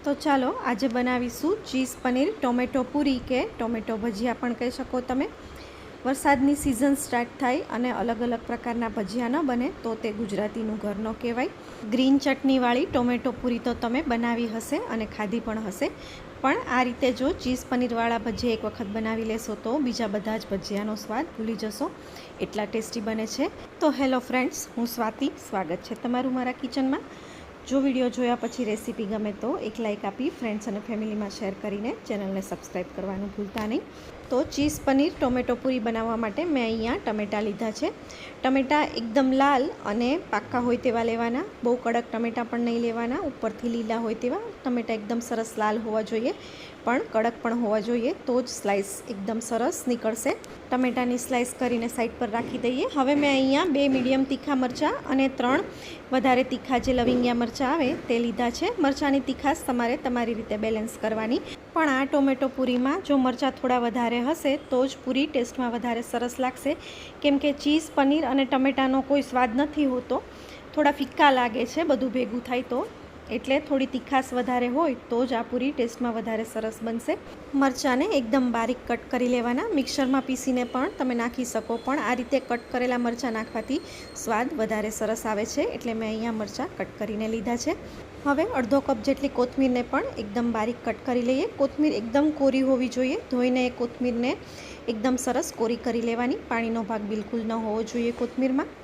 તો ચાલો આજે બનાવીશું ચીઝ પનીર ટોમેટો પૂરી કે ટોમેટો ભજીયા પણ કહી શકો તમે। વરસાદની સિઝન સ્ટાર્ટ થાય અને અલગ અલગ પ્રકારના ભજીયા ન બને તો તે ગુજરાતીનું ઘર ન કહેવાય। ગ્રીન ચટણીવાળી ટોમેટો પૂરી તો તમે બનાવી હશે અને ખાધી પણ હશે, પણ આ રીતે જો ચીઝ પનીરવાળા ભજીયા એક વખત બનાવી લેશો તો બીજા બધા જ ભજીયાનો સ્વાદ ભૂલી જશો, એટલા ટેસ્ટી બને છે। તો હેલો ફ્રેન્ડ્સ, હું સ્વાતિ, સ્વાગત છે તમારું મારા કિચનમાં। જો વિડીયો જોયા પછી રેસીપી ગમે તો એક લાઇક આપી ફ્રેન્ડ્સ અને ફેમિલીમાં શેર કરીને ચેનલને સબસ્ક્રાઈબ કરવાનું ભૂલતા નહીં। તો ચીઝ પનીર ટોમેટો પૂરી બનાવવા માટે મેં અહીંયા ટમેટાં લીધા છે। ટમેટાં એકદમ લાલ અને પાક્કા હોય તેવા લેવાના, બહુ કડક ટમેટાં પણ નહીં લેવાના, ઉપરથી લીલા હોય તેવા ટમેટાં એકદમ સરસ લાલ હોવા જોઈએ, પણ કડક પણ હોવા જોઈએ, તો જ સ્લાઇસ એકદમ સરસ નીકળશે। ટમેટાની સ્લાઇસ કરીને સાઈડ પર રાખી દઈએ। હવે મેં અહીંયા 2 મીડિયમ તીખા મરચાં અને 3 વધારે તીખા જે લવિંગિયા મરચાં આવે તે લીધા છે। મરચાંની તીખાશ તમારે તમારી રીતે બેલેન્સ કરવાની, પણ આ ટોમેટો પૂરીમાં જો મરચાં થોડા વધારે હશે તો જ પૂરી ટેસ્ટમાં વધારે સરસ લાગશે, કેમ કે ચીઝ પનીર અને ટમેટાનો કોઈ સ્વાદ નથી હોતો, થોડા ફિક્કા લાગે છે બધું ભેગું થાય તો, એટલે થોડી તીખાશ વધારે હોય તો જ આ પૂરી ટેસ્ટમાં વધારે સરસ બનશે। મરચાંને એકદમ બારીક કટ કરી લેવાના, મિક્સરમાં પીસીને પણ તમે નાખી શકો, પણ આ રીતે કટ કરેલા મરચાં નાખવાથી સ્વાદ વધારે સરસ આવે છે, એટલે મેં અહીંયા મરચાં કટ કરીને લીધા છે। હવે અડધો કપ જેટલી કોથમીરને પણ એકદમ બારીક કટ કરી લઈએ। કોથમીર એકદમ કોરી હોવી જોઈએ, ધોઈને એ કોથમીરને એકદમ સરસ કોરી કરી લેવાની, પાણીનો ભાગ બિલકુલ ન હોવો જોઈએ કોથમીરમાં।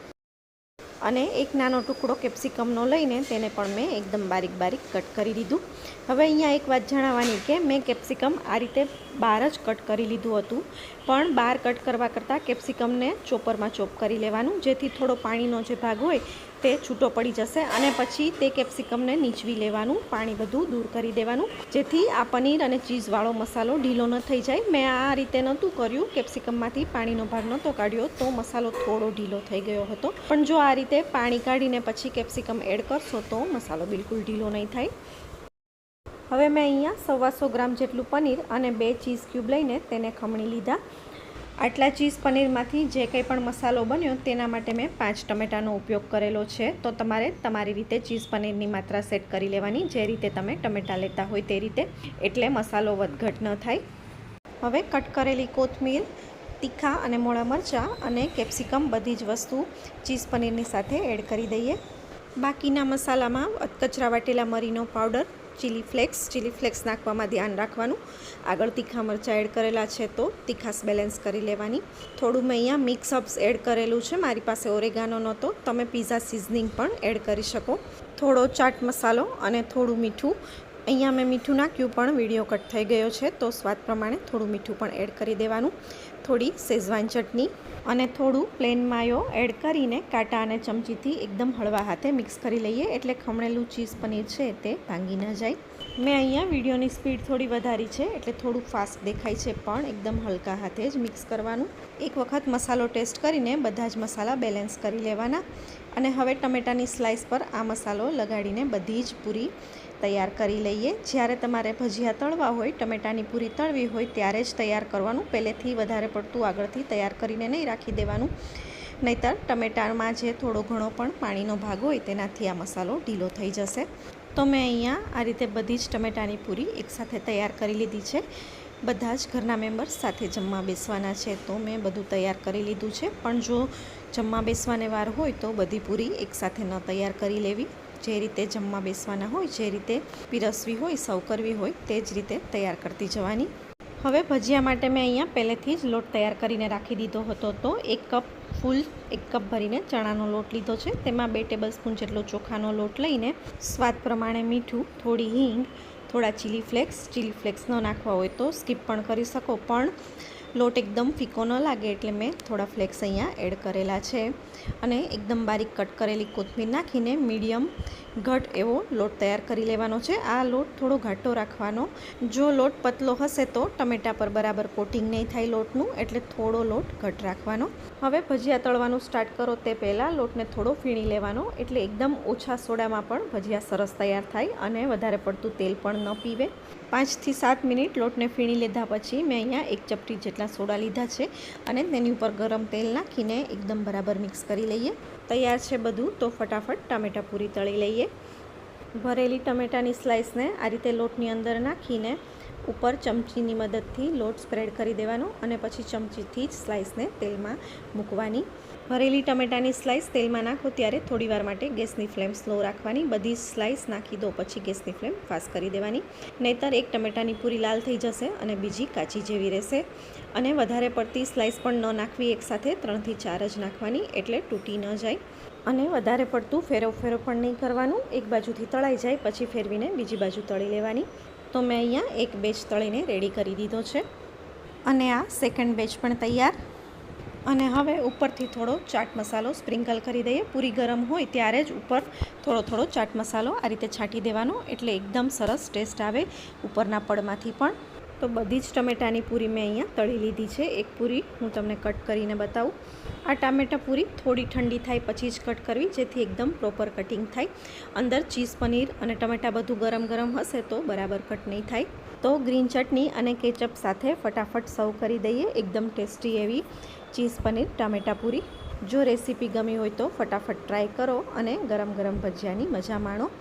અને એક નાનો ટુકડો કેપ્સિકમનો લઈને તેને પણ મેં એકદમ બારીક બારીક કટ કરી દીધું। હવે અહીંયા એક વાત જણાવવાની કે મેં કેપ્સિકમ આ રીતે બહાર જ કટ કરી લીધું હતું, પણ બહાર કટ કરવા કરતાં કેપ્સિકમને ચોપરમાં ચોપ કરી લેવાનું, જેથી થોડો પાણીનો જે ભાગ હોય તે છૂટો પડી જશે, અને પછી તે કેપ્સિકમને નીચવી લેવાનું, પાણી બધું દૂર કરી દેવાનું, જેથી આ પનીર અને ચીઝવાળો મસાલો ઢીલો ન થઈ જાય। મેં આ રીતે નહોતું કર્યું, કેપ્સિકમમાંથી પાણીનો ભાગ નહોતો કાઢ્યો તો મસાલો થોડો ઢીલો થઈ ગયો હતો, પણ જો આ રીતે પાણી કાઢીને પછી કેપ્સિકમ એડ કરશો તો મસાલો બિલકુલ ઢીલો નહીં થાય। હવે મેં અહીંયા 125 ગ્રામ જેટલું પનીર અને 2 ચીઝ ક્યુબ લઈને તેને ખમણી લીધા। આટલા ચીઝ પનીરમાંથી જે કંઈ પણ મસાલો બન્યો તેના માટે મેં 5 ટમેટાનો ઉપયોગ કરેલો છે, તો તમારે તમારી રીતે ચીઝ પનીરની માત્રા સેટ કરી લેવાની, જે રીતે તમે ટમેટાં લેતા હોય તે રીતે, એટલે મસાલો વધઘટ ન થાય। હવે કટ કરેલી કોથમીર, તીખા અને મોળા મરચાં અને કેપ્સિકમ બધી જ વસ્તુ ચીઝ પનીરની સાથે એડ કરી દઈએ। બાકીના મસાલામાં કચરા વાટેલા મરીનો પાવડર, ચીલી ફ્લેક્સ નાખવામાં ધ્યાન રાખવાનું। આગળ તીખા મરચાં એડ કરેલા છે તો તીખાશ બેલેન્સ કરી લેવાની। થોડું મેં અહીંયા મિક્સ હર્બ્સ એડ કરેલું છે, મારી પાસે ઓરેગાનો નહોતો, તમે પીઝા સિઝનિંગ પણ એડ કરી શકો। થોડો ચાટ મસાલો અને થોડું મીઠું, અહીંયા મેં મીઠું નાખ્યું પણ વિડીયો કટ થઈ ગયો છે, તો સ્વાદ પ્રમાણે થોડું મીઠું પણ એડ કરી દેવાનું। થોડી શેઝવાન ચટણી અને થોડું પ્લેન માયો એડ કરીને કાંટા અને ચમચીથી એકદમ હળવા હાથે મિક્સ કરી લઈએ, એટલે ખમણેલું ચીઝ પનીર છે તે ભાંગી ન જાય। મેં અહીંયા વિડીયોની સ્પીડ થોડી વધારી છે, એટલે થોડું ફાસ્ટ દેખાય છે, પણ એકદમ હલકા હાથે જ મિક્સ કરવાનું। એક વખત મસાલો ટેસ્ટ કરીને બધા જ મસાલા બેલેન્સ કરી લેવાના, અને હવે ટમેટાની સ્લાઇસ પર આ મસાલો લગાડીને બધી જ પૂરી તૈયાર કરી લઈએ। જ્યારે તમારે ભજીયા તળવા હોય, ટમેટાની પૂરી તળવી હોય ત્યારે જ તૈયાર કરવાનું, પહેલેથી વધારે પડતું આગળથી તૈયાર કરીને નહીં રાખી દેવાનું, નહીંતર ટમેટામાં જે થોડો ઘણો પણ પાણીનો ભાગ હોય તેનાથી આ મસાલો ઢીલો થઈ જશે। તો મેં અહીંયા આ રીતે બધી જ ટમેટાની પૂરી એકસાથે તૈયાર કરી લીધી છે। બધા જ ઘરના મેમ્બર્સ સાથે જમવા બેસવાના છે, તો મેં બધું તૈયાર કરી લીધું છે, પણ જો જમવા બેસવાને વાર હોય તો બધી પૂરી એકસાથે ન તૈયાર કરી લેવી, જે રીતે જમવા બેસવાના હોય, જે રીતે પીરસવી હોય, સર્વ કરવી હોય તે જ રીતે તૈયાર કરતી જવાની। હવે ભજીયા માટે મેં અહીંયા પહેલેથી જ લોટ તૈયાર કરીને રાખી દીધો હતો, તો 1 કપ ભરીને ચણાનો લોટ લીધો છે, તેમાં 2 ટેબલસ્પૂન જેટલો ચોખાનો લોટ લઈને સ્વાદ પ્રમાણે મીઠું, થોડી હિંગ, થોડા ચીલી ફ્લેક્સ ન નાખવા હોય તો સ્કીપ પણ કરી શકો, પણ લોટ એકદમ ફીકો ન લાગે એટલે મેં થોડા ફ્લેક્સ અહીંયા એડ કરેલા છે। અને એકદમ બારીક કટ કરેલી કોથમીર નાખીને મીડિયમ ઘટ એવો લોટ તૈયાર કરી લેવાનો છે। આ લોટ થોડો ઘાટો રાખવાનો, જો લોટ પતલો હશે તો ટમેટા પર બરાબર કોટિંગ નહીં થાય લોટનું, એટલે થોડો લોટ ઘટ રાખવાનો। હવે ભજીયા તળવાનું સ્ટાર્ટ કરો તે પહેલાં લોટને થોડો ફીણી લેવાનો, એટલે એકદમ ઓછા સોડામાં પણ ભજીયા સરસ તૈયાર થાય અને વધારે પડતું તેલ પણ ન પીવે। 5 થી 7 મિનિટ લોટને ફીણી લીધા પછી મેં અહીંયા 1 ચપટી જેટલા સોડા લીધા છે, અને તેની ઉપર ગરમ તેલ નાખીને એકદમ બરાબર મિક્સ કરી લઈએ। તૈયાર છે બધું, તો ફટાફટ ટામેટા પૂરી તળી લઈએ। ભરેલી ટમેટાની સ્લાઇસને આ રીતે લોટની અંદર નાખીને ઉપર ચમચીની મદદથી લોટ સ્પ્રેડ કરી દેવાનો અને પછી ચમચીથી જ સ્લાઇસને તેલમાં મૂકવાની. ભરેલી ટમેટાની સ્લાઇસ તેલમાં નાખો ત્યારે થોડીવાર માટે ગેસની ફ્લેમ સ્લો રાખવાની. બધી સ્લાઇસ નાખી દો પછી ગેસની ફ્લેમ ફાસ્ટ કરી દેવાની, નહીંતર એક ટમેટાની પૂરી લાલ થઈ જશે અને બીજી કાચી જેવી રહેશે. અને વધારે પડતી સ્લાઇસ પણ ન નાખવી, એકસાથે 3 થી 4 જ નાખવાની એટલે તૂટી ન જાય. અને વધારે પડતું ફેરવ પણ નહીં કરવાનું. એક બાજુથી તળાઈ જાય પછી ફેરવીને બીજી બાજુ તળી લેવાની. તો મેં અહીંયા એક બેચ તળીને રેડી કરી દીધો છે અને આ સેકન્ડ બેચ પણ તૈયાર. અને હવે ઉપરથી થોડો ચાટ મસાલો સ્પ્રિંકલ કરી દઈએ. પૂરી ગરમ હોય ત્યારે જ ઉપર થોડો ચાટ મસાલો આ રીતે છાંટી દેવાનો એટલે એકદમ સરસ ટેસ્ટ આવે ઉપરના પડમાંથી પણ. તો બધી જ ટમેટાની પૂરી મેં અહીંયા તળી લીધી છે. એક પૂરી હું તમને કટ કરીને બતાવું. આ ટામેટા પૂરી થોડી ઠંડી થાય પછી જ કટ કરવી, જેથી એકદમ પ્રોપર કટિંગ થાય. અંદર ચીઝ પનીર અને ટમેટા બધું ગરમ ગરમ હશે તો બરાબર કટ નહીં થાય. તો ગ્રીન ચટણી અને કેચઅપ સાથે ફટાફટ સર્વ કરી દઈએ એકદમ ટેસ્ટી એવી ચીઝ પનીર ટામેટા પૂરી. જો રેસીપી ગમી હોય તો ફટાફટ ટ્રાય કરો અને ગરમ ગરમ ભજીયાની મજા માણો.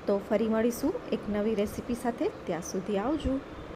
તો ફરી મળીશું એક નવી રેસીપી સાથે. ત્યાં સુધી આવજો.